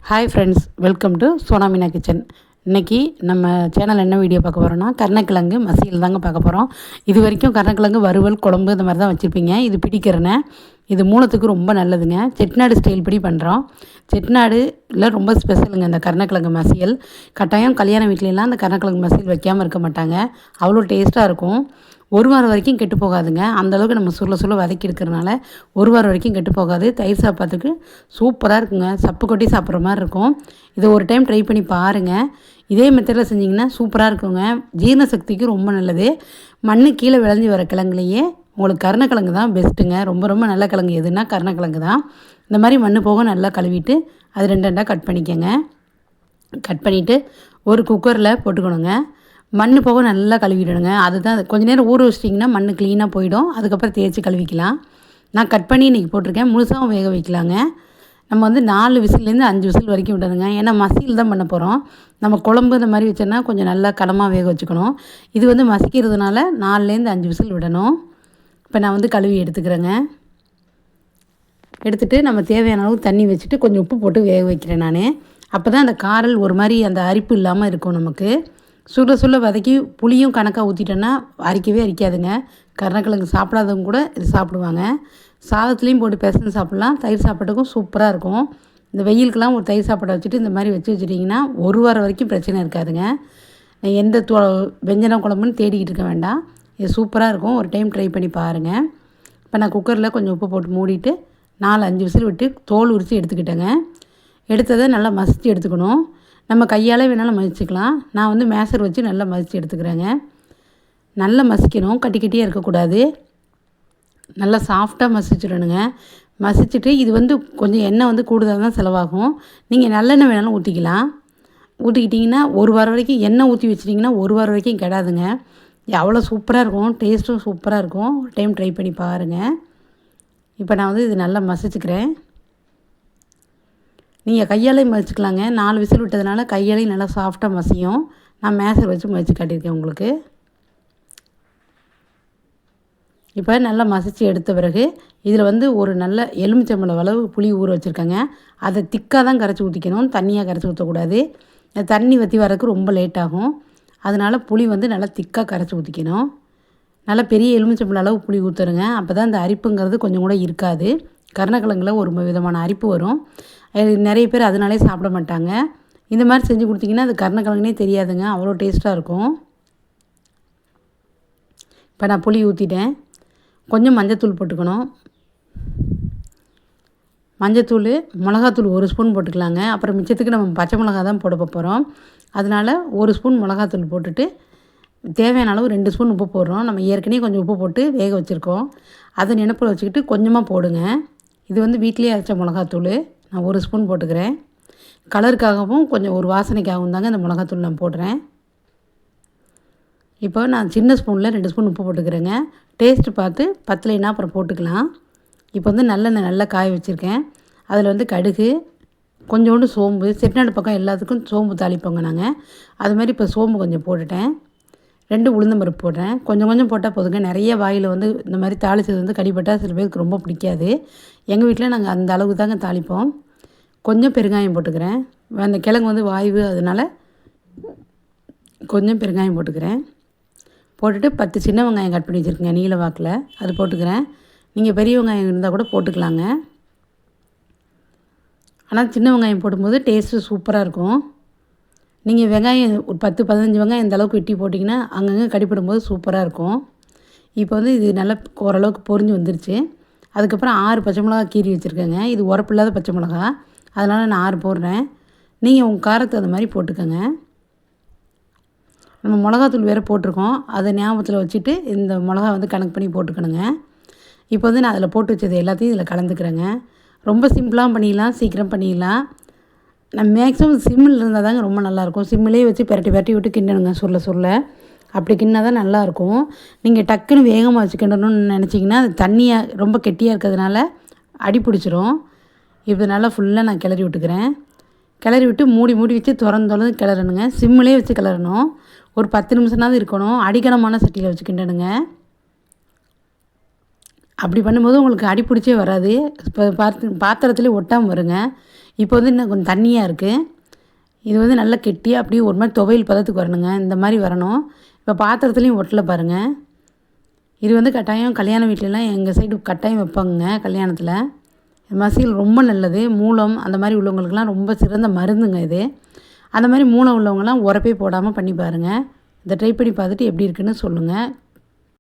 Hi friends, welcome to Sona Meena kitchen. இன்றைக்கி நம்ம channel என்ன வீடியோ பார்க்க போகிறோன்னா கருணக்கிழங்கு மசியல் தாங்க பார்க்க போகிறோம். இது வரைக்கும் கருணக்கிழங்கு வறுவல் குழம்பு இந்த மாதிரி தான் வச்சுருப்பீங்க. இது பிடிக்கிறேன்னு இது மூலத்துக்கு ரொம்ப நல்லதுங்க. செட்டிநாடு ஸ்டைல் படி பண்ணுறோம். செட்டிநாடுல ரொம்ப ஸ்பெஷலுங்க இந்த கருணக்கிழங்கு மசியல். கட்டாயம் கல்யாண வீட்லலாம் அந்த கருணக்கிழங்கு மசியல் வைக்காமல் இருக்க மாட்டாங்க. அவ்வளோ டேஸ்ட்டாக இருக்கும். ஒரு வாரம் வரைக்கும் கெட்டு போகாதுங்க. அந்தளவுக்கு நம்ம சுருள வதக்கி எடுக்கிறனால ஒரு வாரம் வரைக்கும் கெட்டு போகாது. தயிர் சாப்பாட்டுக்கு சூப்பராக இருக்குங்க. சப்பு கொட்டி சாப்பிட்ற மாதிரி இருக்கும். இதை ஒரு டைம் ட்ரை பண்ணி பாருங்கள். இதே மெத்தடில் செஞ்சிங்கன்னா சூப்பராக இருக்குங்க. ஜீரண சக்திக்கு ரொம்ப நல்லது. மண்ணு கீழே விளைஞ்சி வர கிழங்குலையே உங்களுக்கு கருணக்கிழங்கு தான் பெஸ்ட்டுங்க. ரொம்ப ரொம்ப நல்ல கிழங்கு எதுனா கருணக்கிழங்கு தான். இந்த மாதிரி மண் போக நல்லா கழுவிட்டு அது ரெண்டாக கட் பண்ணிக்கோங்க. கட் பண்ணிவிட்டு ஒரு குக்கரில் போட்டுக்கணுங்க. மண் போக நல்லா கழுவிடணுங்க. அதுதான் கொஞ்சம் நேரம் ஊற வச்சிட்டிங்கன்னா மண் க்ளீனாக போயிடும். அதுக்கப்புறம் தேய்ச்சி கழுவிக்கலாம். நான் கட் பண்ணி இன்றைக்கி போட்டிருக்கேன். முழுசாகவும் வேக வைக்கலாங்க. நம்ம வந்து 4 விசில்லேருந்து 5 விசில் வரைக்கும் விடணுங்க. ஏன்னா மசியல் தான் பண்ண போகிறோம். நம்ம குழம்பு இந்த மாதிரி வச்சோன்னா கொஞ்சம் நல்லா கனமாக வேக வச்சுக்கணும். இது வந்து மசிக்கிறதுனால 4லேருந்து 5 விசில் விடணும். இப்போ நான் வந்து கழுவி எடுத்துக்கிறேங்க. எடுத்துகிட்டு நம்ம தேவையான அளவு தண்ணி வச்சுட்டு கொஞ்சம் உப்பு போட்டு வேக வைக்கிறேன் நான். அப்போ தான் அந்த காரல் ஒரு மாதிரி அந்த அரிப்பு இல்லாமல் இருக்கும் நமக்கு. சுட வதக்கி புளியும் கணக்காக ஊற்றிட்டோன்னா அரிக்கவே அரிக்காதுங்க. கருணக்கிழங்கு சாப்பிடாதவங்க கூட இது சாப்பிடுவாங்க. சாதத்துலேயும் போட்டு பிசைஞ்சு சாப்பிட்லாம். தயிர் சாப்பாட்டுக்கும் சூப்பராக இருக்கும். இந்த வெயிலுக்கெலாம் ஒரு தயிர் சாப்பாடை வச்சுட்டு இந்த மாதிரி வச்சுட்டிங்கன்னா ஒரு வாரம் வரைக்கும் பிரச்சனை இருக்காதுங்க. எந்த வெஞ்சனம் குழம்புன்னு தேடிக்கிட்டு இருக்க வேண்டாம். இது சூப்பராக இருக்கும். ஒரு டைம் ட்ரை பண்ணி பாருங்கள். இப்போ நான் குக்கரில் கொஞ்சம் உப்பு போட்டு மூடிட்டு 4-5 விசில் விட்டு தோல் உரித்து எடுத்துக்கிட்டேங்க. எடுத்ததை நல்லா மசித்து எடுத்துக்கணும். நம்ம கையால் வேணாலும் மசிச்சுக்கலாம். நான் வந்து மேசர் வச்சு நல்லா மசித்து எடுத்துக்கிறேங்க. நல்லா மசிக்கணும். கட்டி கட்டியாக இருக்கக்கூடாது. நல்லா சாஃப்டாக மசிச்சிடணுங்க. மசிச்சுட்டு இது வந்து கொஞ்சம் எண்ணெய் வந்து கூடுதலாக தான் செலவாகும். நீங்கள் நல்லெண்ணெய் வேணாலும் ஊற்றிக்கலாம். ஊற்றிக்கிட்டிங்கன்னா ஒரு வாரம் வரைக்கும் எண்ணெய் ஊற்றி வச்சிட்டிங்கன்னா ஒரு வாரம் வரைக்கும் கெடாதுங்க. அவ்வளோ சூப்பராக இருக்கும். டேஸ்ட்டும் சூப்பராக இருக்கும். ஒரு டைம் ட்ரை பண்ணி பாருங்கள். இப்போ நான் வந்து இது நல்லா மசிச்சுக்கிறேன். நீங்கள் கையாலையும் மசிச்சுக்கலாங்க. 4 விசில் விட்டதுனால கையாலையும் நல்லா சாஃப்டாக மசியும். நான் மேசர் வச்சு மசிச்சு காட்டியிருக்கேன் உங்களுக்கு. இப்போ நல்லா மசித்து எடுத்த பிறகு இதில் வந்து ஒரு நல்ல எலுமிச்சம்பழம் அளவு புளி ஊற வச்சுருக்கேங்க. அதை திக்காக தான் கரைச்சி ஊற்றிக்கணும். தண்ணியாக கரைச்சி ஊற்றக்கூடாது. தண்ணி வற்றி வரதுக்கு ரொம்ப லேட் ஆகும். அதனால் புளி வந்து நல்லா திக்காக கரைச்சி ஊற்றிக்கணும். நல்லா பெரிய எலுமிச்சம்பழம் அளவு புளி ஊற்றுருங்க. அப்போ தான் அந்த அரிப்புங்கிறது கொஞ்சம் கூட இருக்காது. கருணக்கிழங்குல ஒரு விதமான அரிப்பு வரும். நிறைய பேர் அதனாலே சாப்பிட மாட்டாங்க. இந்த மாதிரி செஞ்சு கொடுத்திங்கன்னா அது கருணக்கிழங்குனே தெரியாதுங்க. அவ்வளோ டேஸ்ட்டாக இருக்கும். இப்போ நான் புளி ஊற்றிட்டேன். கொஞ்சம் மஞ்சத்தூள் போட்டுக்கணும். மஞ்சத்தூள், மிளகாத்தூள் 1 ஸ்பூன் போட்டுக்கலாங்க. அப்புறம் மிச்சத்துக்கு நம்ம பச்சை மிளகா தான் போட போகிறோம். அதனால் 1 ஸ்பூன் மிளகாத்தூள் போட்டுட்டு தேவையான அளவு 2 ஸ்பூன் உப்பு போடுறோம். நம்ம ஏற்கனவே கொஞ்சம் உப்பு போட்டு வேக வச்சுருக்கோம். அதை நினப்பில் வச்சுக்கிட்டு கொஞ்சமாக போடுங்க. இது வந்து வீட்டிலேயே அரைச்ச மிளகாத்தூள். நான் 1 ஸ்பூன் போட்டுக்கிறேன். கலருக்காகவும் கொஞ்சம் ஒரு வாசனைக்காகவும் தாங்க இந்த மிளகாத்தூள் நான் போடுறேன். இப்போ நான் சின்ன ஸ்பூனில் 2 ஸ்பூன் உப்பு போட்டுக்கிறேங்க. டேஸ்ட்டு பார்த்து பத்தலைன்னா அப்புறம் போட்டுக்கலாம். இப்போ வந்து நல்லெண்ணெய் நல்லா காய வச்சுருக்கேன். அதில் வந்து கடுகு, கொஞ்சோண்டு சோம்பு, செட்டிநாடு பக்கம் எல்லாத்துக்கும் சோம்பு தாளிப்போங்க நாங்கள். அது மாதிரி இப்போ சோம்பு கொஞ்சம் போட்டுட்டேன். 2 உளுந்தம்பருப்பு போடுறேன். கொஞ்சம் கொஞ்சம் போட்டால் போதுங்க. நிறைய வாயில் வந்து இந்த மாதிரி தாளித்தது வந்து கடிப்பட்டால் சில பேருக்கு ரொம்ப பிடிக்காது. எங்கள் வீட்டில் நாங்கள் அந்த அளவுக்கு தாங்க தாளிப்போம். கொஞ்சம் பெருங்காயம் போட்டுக்கிறேன். அந்த கிழங்கு வந்து வாய்வு, அதனால் கொஞ்சம் பெருங்காயம் போட்டுக்கிறேன். போட்டுட்டு 10 சின்ன வெங்காயம் கட் பண்ணி வச்சுருக்கேங்க நீல வாக்கில், அது போட்டுக்கிறேன். நீங்கள் பெரிய வெங்காயம் இருந்தால் கூட போட்டுக்கலாங்க. ஆனால் சின்ன வெங்காயம் போடும்போது டேஸ்ட்டு சூப்பராக இருக்கும். நீங்கள் வெங்காயம் ஒரு 10-15 வெங்காயம் இந்த அளவுக்கு வெட்டி போட்டிங்கன்னா அங்கங்கே கடிப்படும்போது சூப்பராக இருக்கும். இப்போ வந்து இது நல்லா ஓரளவுக்கு பொரிஞ்சு வந்துருச்சு. அதுக்கப்புறம் 6 பச்சை மிளகா கீறி வச்சுருக்கேங்க. இது உரப்பில்லாத பச்சை மிளகா, அதனால் நான் 6 போடுறேன். நீங்கள் உங்கள் காரத்துக்கு அந்த மாதிரி போட்டுக்கோங்க. நம்ம மிளகாத்தூள் வேறு போட்டிருக்கோம். அதை ஞாபகத்தில் வச்சுட்டு இந்த மிளகா வந்து கணக்கு பண்ணி போட்டுக்கணுங்க. இப்போ வந்து நான் அதில் போட்டு வச்சது எல்லாத்தையும் இதில் கலந்துக்கிறேங்க. ரொம்ப சிம்பிளாக பண்ணிடலாம், சீக்கிரம் பண்ணிடலாம். நம்ம மேக்ஸிமம் சிம்மில் இருந்தால் தாங்க ரொம்ப நல்லாயிருக்கும். சிம்மிலே வச்சு பெரட்டி விட்டு கிண்டணுங்க சுருள. அப்படி கிண்டினா தான் நல்லாயிருக்கும். நீங்கள் டக்குன்னு வேகமாக வச்சு கிண்டணும்னு நினச்சிங்கன்னா அது தண்ணியாக ரொம்ப கெட்டியாக இருக்கிறதுனால அடி பிடிச்சிரும். இப்போ நல்லா ஃபுல்லாக நான் கிளறி விட்டுக்கிறேன். கிளறி விட்டு மூடி வச்சு திறந்து கிளறணுங்க. சிம்மிலே வச்சு கிளறணும். ஒரு 10 நிமிஷம்னாவது இருக்கணும். அடிக்கனமான சட்டியில் வச்சு கிண்டணுங்க. அப்படி பண்ணும்போது உங்களுக்கு அடி பிடிச்சே வராது. இப்போ பாத்திரத்துலேயே ஒட்டாமல் வருங்க. இப்போ வந்து இன்னும் கொஞ்சம் தண்ணியாக இருக்குது. இது வந்து நல்லா கெட்டியாக அப்படியே ஒரு மாதிரி துவையல் பதத்துக்கு வரணுங்க. இந்த மாதிரி வரணும். இப்போ பாத்திரத்துலேயும் ஒட்டலை பாருங்கள். இது வந்து கட்டாயம் கல்யாண வீட்டிலலாம் எங்கள் சைடு கட்டாயம் வைப்பாங்க கல்யாணத்தில். மசியல் ரொம்ப நல்லது. மூலம் அந்த மாதிரி உள்ளவங்களுக்கெல்லாம் ரொம்ப சிறந்த மருந்துங்க இது. அந்த மாதிரி மூலம் உள்ளவங்கலாம் உரப்பே போடாமல் பண்ணி பாருங்கள். இதை ட்ரை பண்ணி பார்த்துட்டு எப்படி இருக்குன்னு சொல்லுங்கள்.